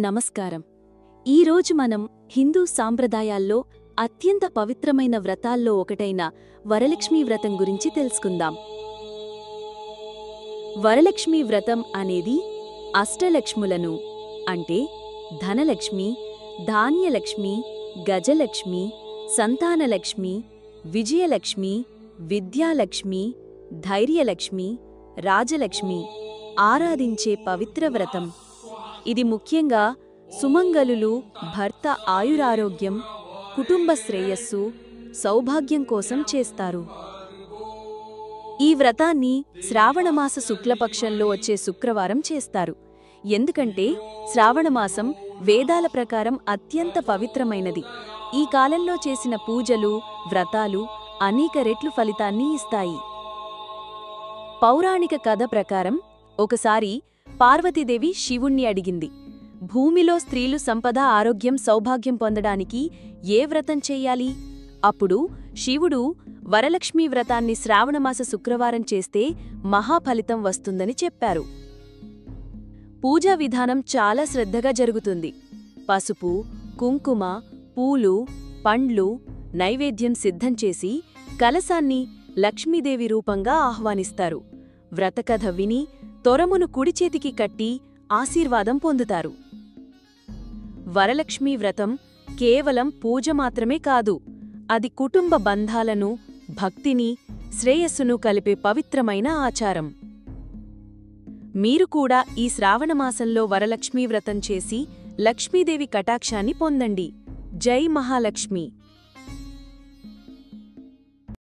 నమస్కారం. ఈరోజు మనం హిందూ సాంప్రదాయాల్లో అత్యంత పవిత్రమైన వ్రతాల్లో ఒకటైన వరలక్ష్మీ వ్రతం గురించి తెలుసుకుందాం. వరలక్ష్మీ వ్రతం అనేది అష్టలక్ష్ములను అంటే ధనలక్ష్మి, ధాన్యలక్ష్మి, గజలక్ష్మి, సంతానలక్ష్మి, విజయలక్ష్మి, విద్యాలక్ష్మి, ధైర్యలక్ష్మి, రాజలక్ష్మి ఆరాధించే పవిత్ర వ్రతం. ఇది ముఖ్యంగా సుమంగళులు, భర్త ఆయురారోగ్యం, కుటుంబ శ్రేయస్సు, సౌభాగ్యం కోసం చేస్తారు. ఈ వ్రతాన్ని శ్రావణమాస శుక్లపక్షంలో వచ్చే శుక్రవారం చేస్తారు. ఎందుకంటే శ్రావణమాసం వేదాల ప్రకారం అత్యంత పవిత్రమైనది. ఈ కాలంలో చేసిన పూజలు, వ్రతాలు అనేక రెట్లు ఫలితాన్ని ఇస్తాయి. పౌరాణిక కథ ప్రకారం ఒకసారి పార్వతీదేవి శివుణ్ణి అడిగింది, భూమిలో స్త్రీలు సంపద, ఆరోగ్యం, సౌభాగ్యం పొందడానికి ఏ వ్రతం చెయ్యాలి? అప్పుడు శివుడు వరలక్ష్మీ వ్రతాన్ని శ్రావణమాస శుక్రవారం చేస్తే మహాఫలితం వస్తుందని చెప్పారు. పూజా విధానం చాలా శ్రద్ధగా జరుగుతుంది. పసుపు, కుంకుమ, పూలు, పండ్లు, నైవేద్యం సిద్ధం చేసి కలశాన్ని లక్ష్మీదేవి రూపంగా ఆహ్వానిస్తారు. వ్రతకథ విని తొరమును కుడిచేతికి కట్టి ఆశీర్వాదం పొందుతారు. వరలక్ష్మీ వ్రతం కేవలం పూజ మాత్రమే కాదు, అది కుటుంబ బంధాలను, భక్తిని, శ్రేయస్సును కలిపే పవిత్రమైన ఆచారం. మీరు కూడా ఈ శ్రావణమాసంలో వరలక్ష్మీ వ్రతం చేసి లక్ష్మీదేవి కటాక్షాన్ని పొందండి. జై మహాలక్ష్మి.